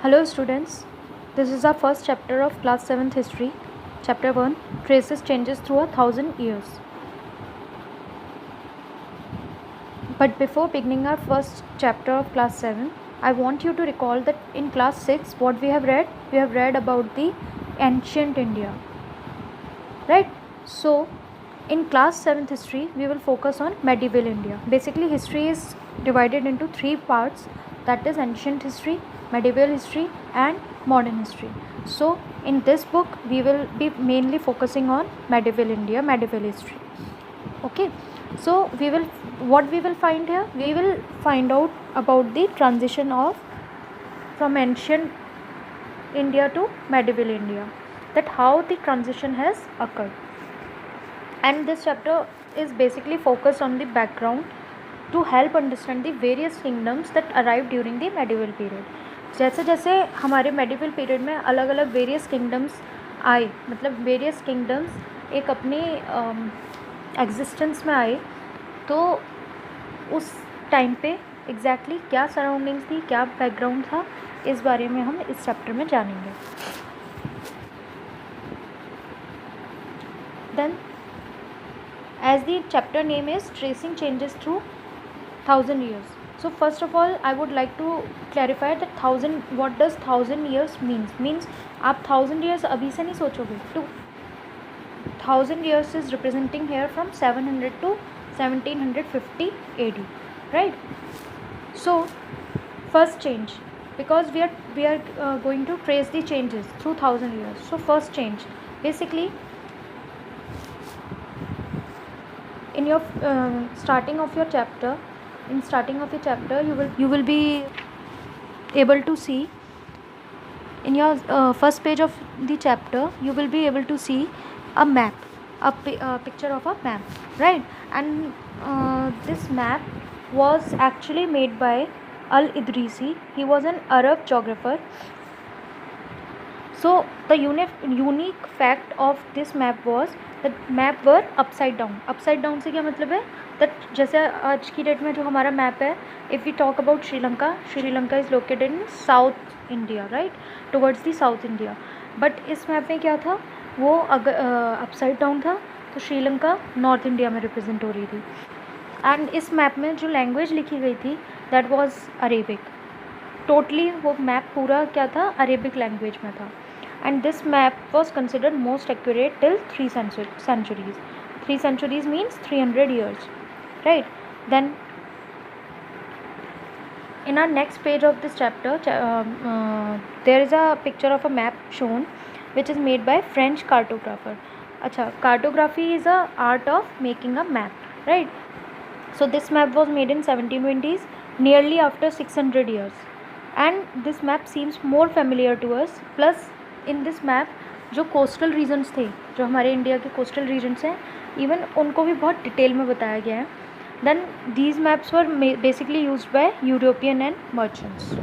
Hello students, this is our first chapter of class 7th history. Chapter 1 traces changes through 1,000 years. But before beginning our first chapter of class 7, I want you to recall that in class 6 what we have read about the ancient India. Right? So in class 7th history we will focus on medieval India. Basically history is divided into three parts, that is ancient history, medieval history and modern history. So in this book we will be mainly focusing on medieval India, medieval history. Okay, so we will find here, we will find out about the transition from ancient India to medieval India, that how the transition has occurred. And this chapter is basically focused on the background to help understand the various kingdoms that arrived during the medieval period. जैसे जैसे हमारे medieval period में अलग अलग various kingdoms आए, मतलब various kingdoms एक अपनी एग्जिस्टेंस में आए, तो उस टाइम पे एग्जैक्टली क्या सराउंडिंग्स थी, क्या बैकग्राउंड था, इस बारे में हम इस चैप्टर में जानेंगे. Then as the chapter name is tracing changes through 1,000 years. So first of all I would like to clarify that 1,000, what does 1,000 years means आप 1,000 years अभी से नहीं सोचोगे. to 1,000 years is representing here from 700 to 1750 AD, right? So first change, because we are going to trace the changes through 1,000 years. So first change, basically in your starting of your chapter you will be able to see in your first page of the chapter, you will be able to see a map, a picture of a map, right? And this map was actually made by Al-Idrisi. He was an Arab geographer. So the unique fact of this map was that map were upside down. Upside down से क्या मतलब है, that जैसे आज की date में जो हमारा मैप है, if we talk about Sri Lanka is located in South India, right, towards the South India. But इस मैप में क्या था, वो अगर upside down था, तो श्रीलंका नॉर्थ इंडिया में रिप्रेजेंट हो रही थी. एंड इस मैप में जो लैंग्वेज लिखी गई थी दैट वाज अरेबिक. टोटली वो मैप पूरा क्या था, अरेबिक लैंग्वेज में था. And this map was considered most accurate till 3 centuries. 3 centuries means 300 years, right? Then in our next page of this chapter there is a picture of a map shown which is made by French cartographer. Acha, cartography is a art of making a map, right? So this map was made in 1720s, nearly after 600 years, and this map seems more familiar to us. Plus in this map जो coastal regions थे, जो हमारे India के coastal regions हैं, even उनको भी बहुत detail में बताया गया है. Then these maps were basically used by European and merchants.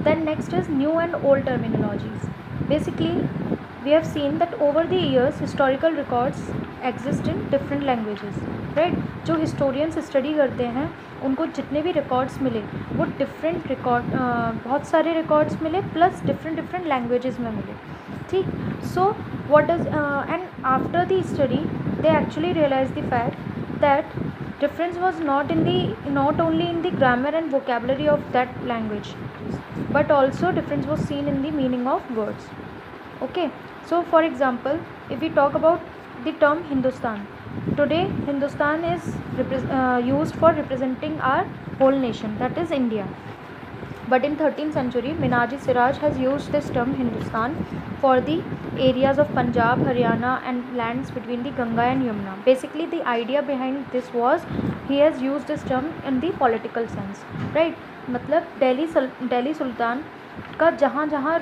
Then next is new and old terminologies. Basically we have seen that over the years historical records exist in different languages, right? जो historians study करते हैं उनको जितने भी records मिले वो different record बहुत सारे records मिले plus different languages में मिले, ठीक. So what does and after the study they actually realized the fact that difference was not only in the grammar and vocabulary of that language, but also difference was seen in the meaning of words. Okay, so for example if we talk about the term Hindustan, today Hindustan is used for representing our whole nation, that is India. But in 13th century Minaji Siraj has used this term Hindustan for the areas of Punjab, Haryana and lands between the Ganga and Yamuna. Basically the idea behind this was he has used this term in the political sense, right? मतलब दिल्ली सुल्तान का जहाँ जहाँ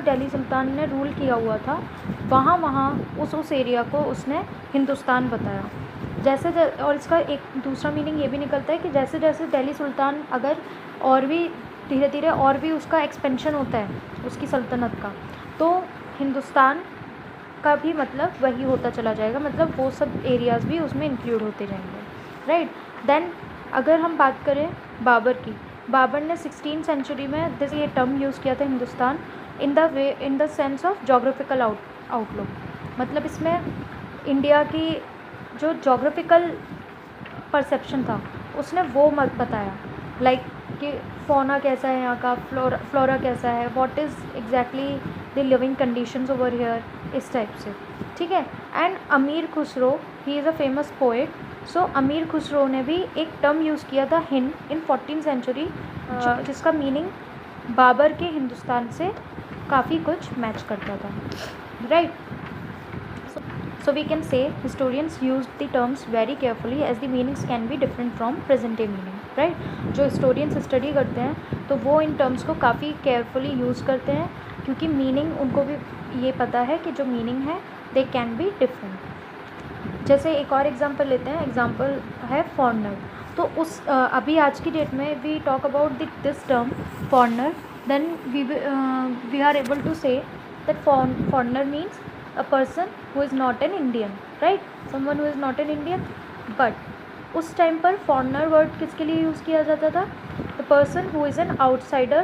दिल्ली सुल्तान ने rule किया हुआ था वहाँ उस एरिया को उसने हिंदुस्तान बताया. जैसे और इसका एक दूसरा मीनिंग ये भी निकलता है कि जैसे जैसे दिल्ली सुल्तान अगर और भी धीरे धीरे और भी उसका एक्सपेंशन होता है उसकी सल्तनत का, तो हिंदुस्तान का भी मतलब वही होता चला जाएगा, मतलब वो सब एरियाज़ भी उसमें इंक्लूड होते जाएंगे, राइट. देन अगर हम बात करें बाबर की, बाबर ने 16th सेंचुरी में जैसे ये टर्म यूज़ किया था Hindustan in the sense of geographical outlook, मतलब इसमें इंडिया की जो जोग्राफिकल परसेप्शन था उसने वो मत बताया, लाइक कि फौना कैसा है यहाँ का, फ्लोरा कैसा है, what is exactly the living conditions over here, इस टाइप से, ठीक है। And Amir Khusro, he is a famous poet, so Amir Khusro ने भी एक टर्म यूज़ किया था हिंद इन 14th सेंचुरी, जिसका मीनिंग बाबर के हिंदुस्तान से काफ़ी कुछ मैच करता था, right. So we can say historians use the terms very carefully as the meanings can be different from present day meaning, right? जो historians स्टडी करते हैं तो वो इन टर्म्स को काफ़ी केयरफुली यूज़ करते हैं, क्योंकि मीनिंग उनको भी ये पता है कि जो मीनिंग है दे कैन बी डिफरेंट। जैसे एक और एग्जांपल लेते हैं, एग्जांपल है फॉरनर। तो उस अभी आज की डेट में we talk about this term foreigner, then we are able to say that foreigner means a person who is not an Indian, right? Someone who is not an Indian. But उस time पर foreigner word किसके लिए use किया जाता था? The person who is an outsider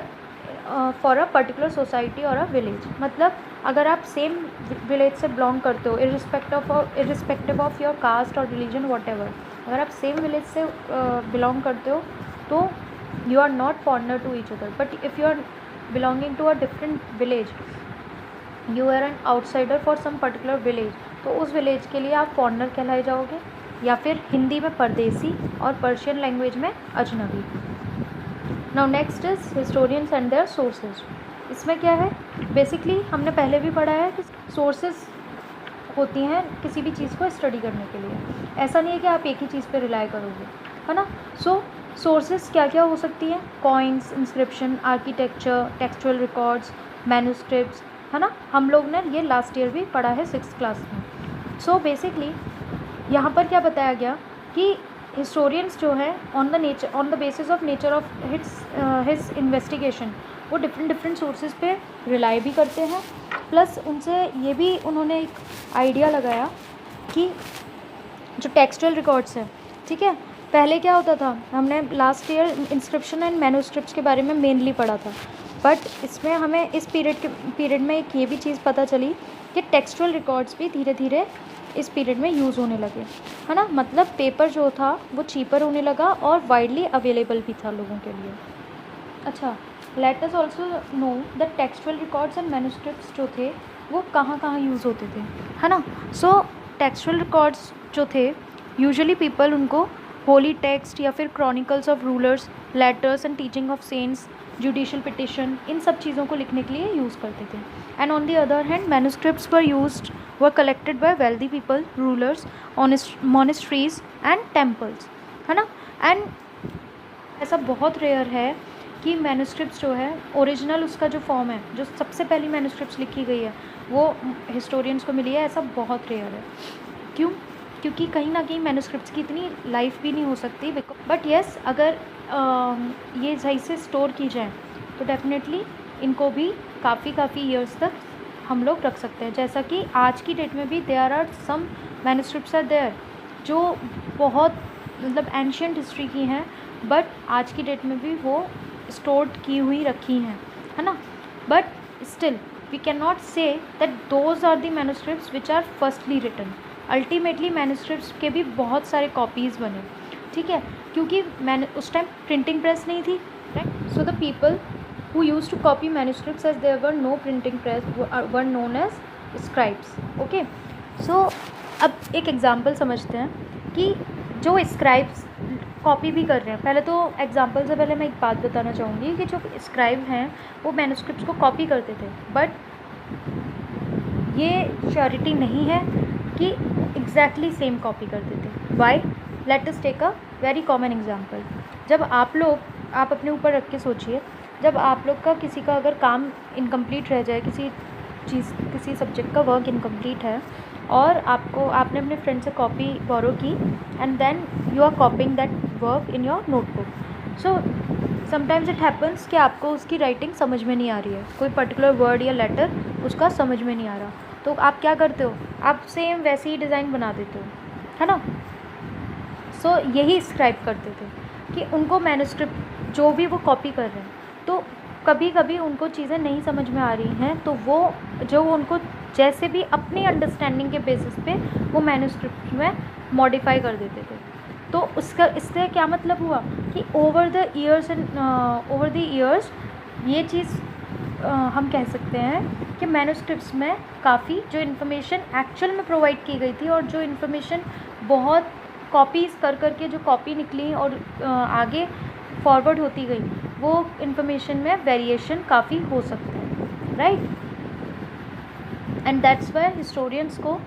for a particular society or a village. मतलब अगर आप सेम विलेज से बिलोंग करते हो, irrespective of your caste or religion whatever, अगर आप सेम विलेज से बिलोंग करते हो तो you are not foreigner to each other. But if you are belonging to a different village, you are an outsider for some particular village, तो उस village के लिए आप फॉरनर कहलाए जाओगे, या फिर हिंदी में परदेसी और पर्शियन लैंग्वेज में अजनबी। Now next is historians and their sources. इसमें क्या है, बेसिकली हमने पहले भी पढ़ा है कि सोर्सेज होती हैं किसी भी चीज़ को स्टडी करने के लिए, ऐसा नहीं है कि आप एक ही चीज़ पे रिलाई करोगे, है ना। सो सोर्सेज क्या क्या हो सकती हैं, coins, inscription, architecture, textual records, manuscripts, है ना। हम लोग ने ये लास्ट ईयर भी पढ़ा है 6th क्लास में। सो बेसिकली यहाँ पर क्या बताया गया कि हिस्टोरियंस जो है on the basis of nature of his investigation वो डिफरेंट सोर्सेज पे रिलाई भी करते हैं, प्लस उनसे ये भी उन्होंने एक आइडिया लगाया कि जो टेक्सचुअल रिकॉर्ड्स हैं, ठीक है, पहले क्या होता था, हमने last year inscription and manuscripts के बारे में मेनली पढ़ा था, बट इसमें हमें इस पीरियड में एक ये भी चीज़ पता चली कि टेक्सचुअल रिकॉर्ड्स भी धीरे धीरे इस पीरियड में यूज़ होने लगे, है ना। मतलब पेपर जो था वो चीपर होने लगा और वाइडली अवेलेबल भी था लोगों के लिए। अच्छा, let us also know the textual records and manuscripts जो थे वो कहाँ कहाँ यूज़ होते थे, है ना। सो टेक्सचुअल रिकॉर्ड्स जो थे यूजुअली पीपल उनको होली टेक्स्ट या फिर chronicles of rulers, letters and teaching of saints, judicial petition, इन सब चीज़ों को लिखने के लिए यूज़ करते थे। And on the other hand manuscripts were collected by wealthy people, rulers, monasteries and temples, है ना। एंड ऐसा बहुत रेयर है कि मैन्युस्क्रिप्ट्स जो है ओरिजिनल उसका जो फॉर्म है, जो सबसे पहली मैन्युस्क्रिप्ट्स लिखी गई है वो हिस्टोरियंस को मिली है, ऐसा बहुत रेयर है। क्यों? क्योंकि कहीं ना कहीं मैन्युस्क्रिप्ट्स की इतनी लाइफ भी नहीं हो सकती, बट येस अगर ये सही से स्टोर की जाए तो डेफिनेटली इनको भी काफ़ी ईयर्स तक हम लोग रख सकते हैं। जैसा कि आज की डेट में भी there are some manuscripts are there जो बहुत मतलब एंशियंट हिस्ट्री की हैं, बट आज की डेट में भी वो स्टोर्ड की हुई रखी हैं, है ना। But still we can not say that those are the manuscripts which are firstly written. Ultimately manuscripts के भी बहुत सारे कॉपीज़ बने, ठीक है, क्योंकि मैंने उस टाइम प्रिंटिंग प्रेस नहीं थी, right. So the people who used to copy manuscripts as there were no printing press were known as scribes, okay। so अब एक एग्जांपल समझते हैं कि जो स्क्राइब्स कॉपी भी कर रहे हैं, पहले तो एग्जांपल से पहले मैं एक बात बताना चाहूँगी कि जो स्क्राइब हैं वो मैन्युस्क्रिप्ट्स को कॉपी करते थे, बट ये श्योरिटी नहीं है कि एग्जैक्टली सेम कॉपी करते थे। Why? Let us take a very common example. जब आप अपने ऊपर रख के सोचिए, जब आप लोग का किसी का अगर काम इनकम्प्लीट रह जाए, किसी सब्जेक्ट का वर्क इनकम्प्लीट है और आपने अपने फ्रेंड से कॉपी बोरो की and then you are copying that work in your notebook. So sometimes it happens कि आपको उसकी राइटिंग समझ में नहीं आ रही है, कोई पर्टिकुलर वर्ड या लेटर उसका समझ में नहीं आ रहा, तो आप क्या करते हो, आप सेम वैसे ही डिज़ाइन बना देते हो, है ना। सो यही स्क्राइब करते थे कि उनको मैन्युस्क्रिप्ट जो भी वो कॉपी कर रहे हैं, तो कभी कभी उनको चीज़ें नहीं समझ में आ रही हैं, तो वो जो उनको जैसे भी अपनी अंडरस्टैंडिंग के बेसिस पे वो मैन्युस्क्रिप्ट में मॉडिफाई कर देते थे। तो उसका इससे क्या मतलब हुआ कि ओवर द ईयर्स ये चीज़ हम कह सकते हैं कि मैन्युस्क्रिप्ट्स में काफ़ी जो इन्फॉर्मेशन एक्चुअल में प्रोवाइड की गई थी और जो इन्फॉर्मेशन बहुत कॉपीज़ कर करके जो कॉपी निकली और आगे फॉरवर्ड होती गई, वो इन्फॉर्मेशन में वेरिएशन काफ़ी हो सकता है, right. And that's why historians को,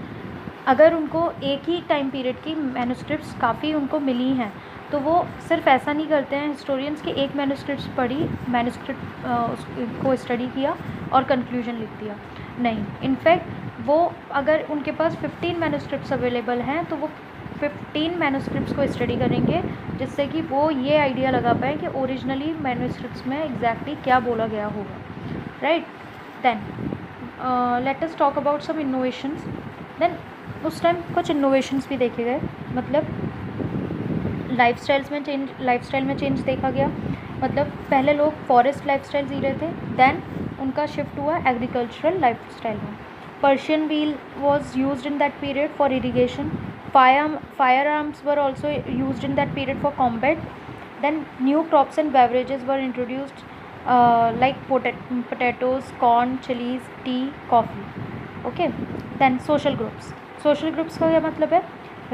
अगर उनको एक ही टाइम पीरियड की मैन्युस्क्रिप्ट्स काफ़ी उनको मिली हैं, तो वो सिर्फ ऐसा नहीं करते हैं हिस्टोरियंस की एक मैन्युस्क्रिप्ट को स्टडी किया और कंक्लूजन लिख दिया, नहीं। इनफैक्ट वो अगर उनके पास 15 मैन्युस्क्रिप्ट्स अवेलेबल हैं, तो वो 15 मैन्युस्क्रिप्ट्स को स्टडी करेंगे, जिससे कि वो ये आइडिया लगा पाएँ कि ओरिजिनली मैन्युस्क्रिप्ट्स में एग्जैक्टली क्या बोला गया होगा, right. Then let us talk about some innovations. देन उस टाइम कुछ इनोवेशंस भी देखे गए, मतलब लाइफस्टाइल में चेंज देखा गया। मतलब पहले लोग फॉरेस्ट लाइफस्टाइल जी रहे थे, देन उनका शिफ्ट हुआ एग्रीकल्चरल लाइफस्टाइल में। Persian wheel was used in that period for irrigation, firearms were also used in that period for combat. Then new crops and beverages were introduced like potatoes, corn, chilies, tea, coffee. Okay. Then social groups का क्या मतलब है?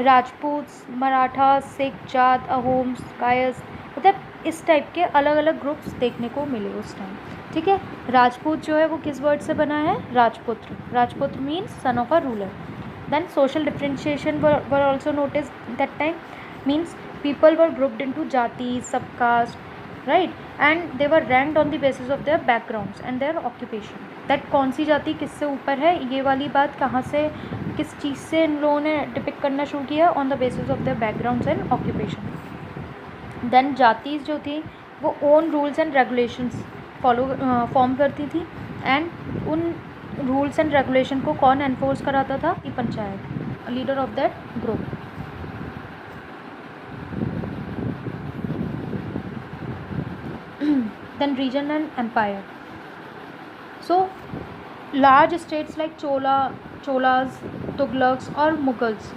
Rajput, Maratha, Sikh, Jat, Ahoms, guys, मतलब इस type के अलग अलग groups देखने को मिले उस टाइम, ठीक है। राजपूत जो है वो किस वर्ड से बना है? राजपुत्र means son of a ruler. Then social differentiation were also notice that time, means people were grouped into जाति, sub caste, right, and they were ranked on the basis of their backgrounds and their occupation. That कौन सी जाति किससे ऊपर है, ये वाली बात कहाँ से, किस चीज़ से इन लोगों ने डिपिक्ट करना शुरू किया? On the basis of their backgrounds and occupation. Then जातीज़ जो थी वो own rules and regulations form करती थी, एंड उन रूल्स एंड रेगुलेशन को कौन एनफोर्स कराता था? कि panchayat, leader of that group. Then region and empire. So large states like Cholas, Tughlaqs और Mughals,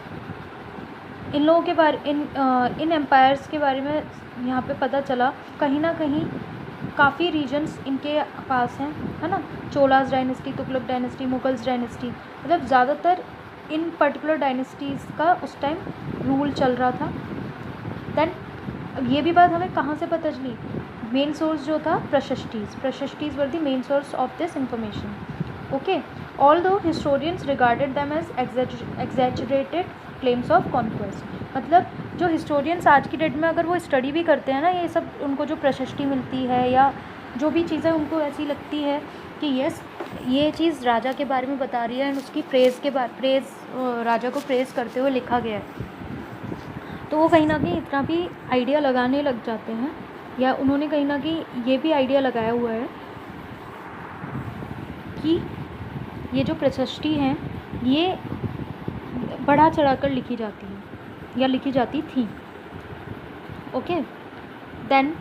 इन लोगों के बारे इन एम्पायर्स के बारे में यहाँ पे पता चला कहीं ना कहीं काफ़ी रीजन्स इनके पास हैं, है ना। Cholas dynasty, Tughlaq dynasty, Mughals dynasty, मतलब ज़्यादातर इन पर्टिकुलर डायनेस्टीज़ का उस टाइम रूल चल रहा था। देन ये भी बात हमें कहाँ से पता चली? मेन सोर्स जो था प्रशस्टीज़ were the main source of this information, okay. Although historians regarded them as exaggerated claims of conquest, मतलब जो हिस्टोरियंस आज की डेट में अगर वो स्टडी भी करते हैं ना, ये सब उनको जो प्रशस्ति मिलती है या जो भी चीज़ें उनको ऐसी लगती है कि यस ये चीज़ राजा के बारे में बता रही है एंड उसकी राजा को प्रेज़ करते हुए लिखा गया है, तो वो कहीं ना कहीं इतना भी आइडिया लगाने लग जाते हैं, या उन्होंने कहीं ना कहीं ये भी आइडिया लगाया हुआ है कि ये जो प्रशस्ति हैं ये बढ़ा चढ़ाकर लिखी जाती है या लिखी जाती थी, okay. Then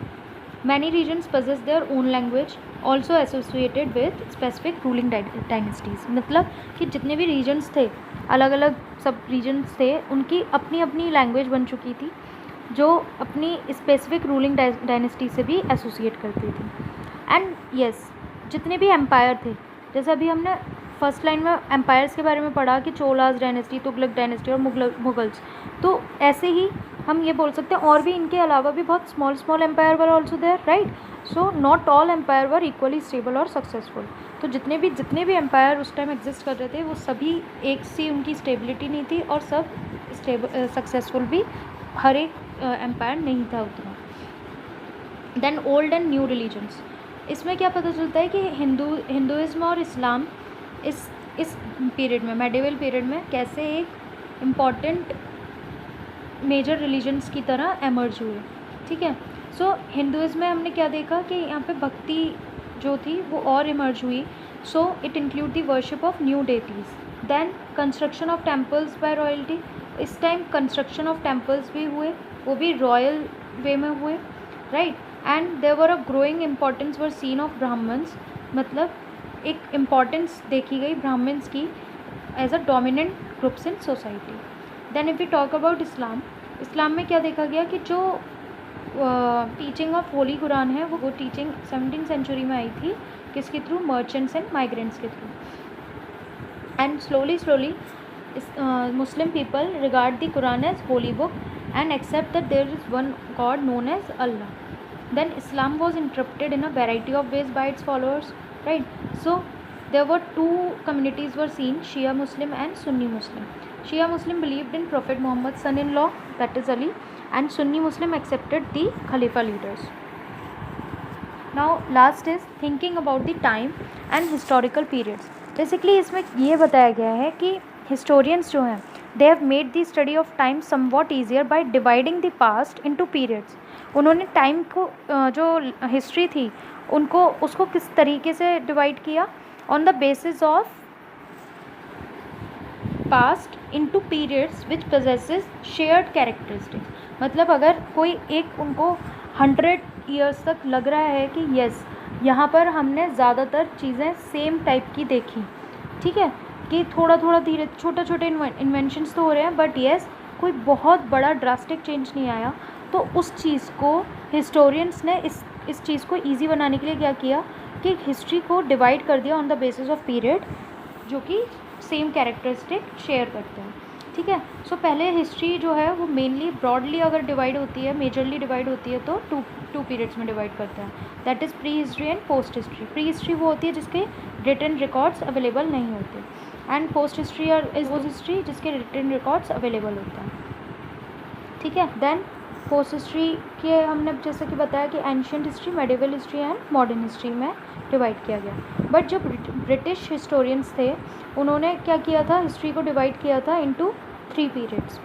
many regions possess their own language also associated with specific ruling dynasties, मतलब कि जितने भी रीजन्स थे, अलग अलग सब रीजन्स थे, उनकी अपनी अपनी लैंग्वेज बन चुकी थी जो अपनी स्पेसिफिक रूलिंग डायनेस्टी से भी एसोसिएट करती थी। एंड यस जितने भी एम्पायर थे, जैसे अभी हमने फर्स्ट लाइन में एम्पायर्स के बारे में पढ़ा कि चोलास डायनेस्टी, तुगलक डायनेस्टी और मुगल्स, तो ऐसे ही हम ये बोल सकते हैं और भी इनके अलावा भी बहुत small empire were also there, right. So not all empire were equally stable और सक्सेसफुल, तो जितने भी एम्पायर उस टाइम एग्जिस्ट कर रहे थे वो सभी एक सी उनकी स्टेबिलिटी नहीं थी और सब सक्सेसफुल भी हर एक एम्पायर नहीं था उतना। Then old and new religions, इसमें क्या पता चलता है कि हिंदुइज्म और इस्लाम इस पीरियड में, मेडिवल पीरियड में कैसे एक इम्पॉर्टेंट मेजर रिलीजन्स की तरह एमर्ज हुए, ठीक है। सो हिंदुइज्म में हमने क्या देखा कि यहाँ पे भक्ति जो थी वो और इमर्ज हुई, so it include the worship of new deities. Then construction of temples by royalty, इस टाइम कंस्ट्रक्शन ऑफ टेम्पल्स भी हुए, वो भी रॉयल वे में हुए, right. And there were a growing importance were seen of Brahmans, मतलब एक importance देखी गई ब्राह्मण्स की as a dominant groups in society. Then if we talk about Islam, इस्लाम में क्या देखा गया कि जो टीचिंग ऑफ होली कुरान है वो टीचिंग 17th सेंचुरी में आई थी, किसके थ्रू? मर्चेंट्स एंड माइग्रेंट्स के through. And slowly Muslim people regard the Quran as holy book and accept that there is one God known as Allah. Then Islam was interpreted in a variety of ways by its followers, right? So there were two communities were seen, Shia Muslim and Sunni Muslim. Shia Muslim believed in Prophet Muhammad's son-in-law, that is Ali, and Sunni Muslim accepted the Khalifa leaders. Now last is thinking about the time and historical periods. Basically इसमें ये बताया गया है कि historians जो हैं they have made the study of time somewhat easier by dividing the past into periods. उन्होंने time को जो हिस्ट्री थी उसको किस तरीके से डिवाइड किया? On the basis of past into periods which possesses shared characteristics. मतलब अगर कोई एक उनको 100 ईयर्स तक लग रहा है कि यस यहाँ पर हमने ज़्यादातर चीज़ें सेम टाइप की देखी, ठीक है, कि थोड़ा थोड़ा धीरे छोटे इन्वेंशंस तो हो रहे हैं बट येस कोई बहुत बड़ा ड्रास्टिक चेंज नहीं आया, तो उस चीज़ को हिस्टोरियंस ने इस चीज़ को ईजी बनाने के लिए क्या किया कि हिस्ट्री को डिवाइड कर दिया on the basis of period जो कि सेम कैरेक्टरिस्टिक शेयर करते हैं, ठीक है। सो पहले हिस्ट्री जो है वो मेनली ब्रॉडली अगर डिवाइड होती है, मेजरली डिवाइड होती है तो टू पीरियड्स में डिवाइड करते हैं, that is pre history and post history. Pre history वो होती है जिसके रिटन रिकॉर्ड्स अवेलेबल नहीं होते, एंड पोस्ट हिस्ट्री और इज वो हिस्ट्री जिसके रिटन रिकॉर्ड्स अवेलेबल होते हैं, ठीक है। देन पोस्ट हिस्ट्री के हमने जैसे कि बताया कि ancient history, medieval history and modern history में डिवाइड किया गया। बट जो ब्रिटिश हिस्टोरियंस थे उन्होंने क्या किया था, हिस्ट्री को डिवाइड किया था into 3 periods,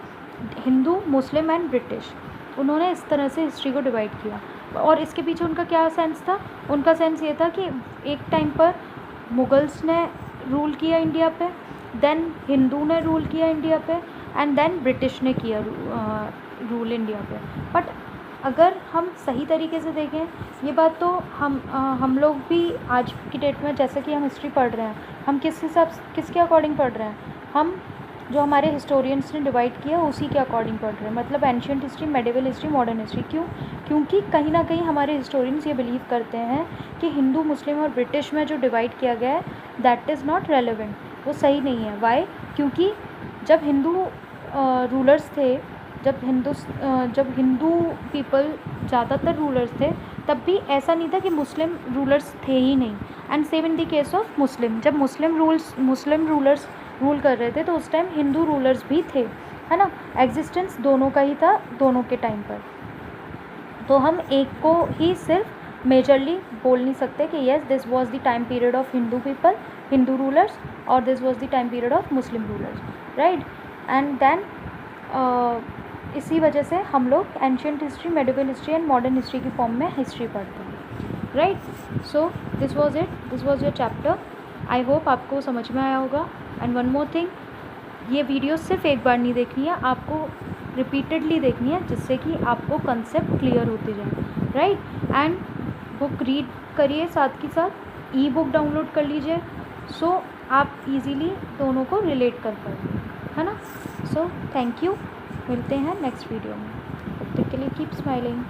Hindu, Muslim and British. उन्होंने इस तरह से हिस्ट्री को डिवाइड किया और इसके पीछे उनका क्या सेंस था? उनका सेंस ये था कि एक टाइम पर मुगल्स ने रूल किया इंडिया पे, देन हिंदू ने रूल किया इंडिया पे, एंड देन ब्रिटिश ने किया रूल इंडिया पे। बट अगर हम सही तरीके से देखें ये बात तो हम लोग भी आज की डेट में जैसे कि हम हिस्ट्री पढ़ रहे हैं, हम किसके अकॉर्डिंग पढ़ रहे हैं? हम जो हमारे हिस्टोरियंस ने डिवाइड किया उसी के अकॉर्डिंग पढ़ रहे हैं, मतलब ancient history, medieval history, modern history. क्यों? क्योंकि कहीं ना कहीं हमारे हिस्टोरियंस ये बिलीव करते हैं कि हिंदू, मुस्लिम और ब्रिटिश में जो डिवाइड किया गया है दैट इज़ नॉट रेलेवेंट, वो सही नहीं है। वाई? क्योंकि जब हिंदू रूलर्स थे, जब हिंदू पीपल ज़्यादातर रूलर्स थे, तब भी ऐसा नहीं था कि मुस्लिम रूलर्स थे ही नहीं। And same in the case of Muslim, जब मुस्लिम रूलर्स रूल कर रहे थे तो उस टाइम हिंदू रूलर्स भी थे, है ना। एग्जिस्टेंस दोनों का ही था दोनों के टाइम पर। तो हम एक को ही सिर्फ मेजरली बोल नहीं सकते कि yes this was the time period of Hindu people, Hindu rulers, और this was the time period of Muslim rulers, right. And then इसी वजह से हम लोग ancient history, medieval history and modern history की फॉर्म में हिस्ट्री पढ़ते हैं, right. So this was it, this was your chapter. I hope आपको समझ में आया होगा। एंड वन मोर थिंग, ये वीडियो सिर्फ एक बार नहीं देखनी है, आपको रिपीटेडली देखनी है जिससे कि आपको कंसेप्ट क्लियर होते जाए, राइट। एंड बुक रीड करिए, साथ के साथ ई बुक डाउनलोड कर लीजिए, सो आप इजीली दोनों को रिलेट कर पाएंगे, है ना। सो थैंक यू, मिलते हैं नेक्स्ट वीडियो में, तब तक के लिए कीप स्माइलिंग।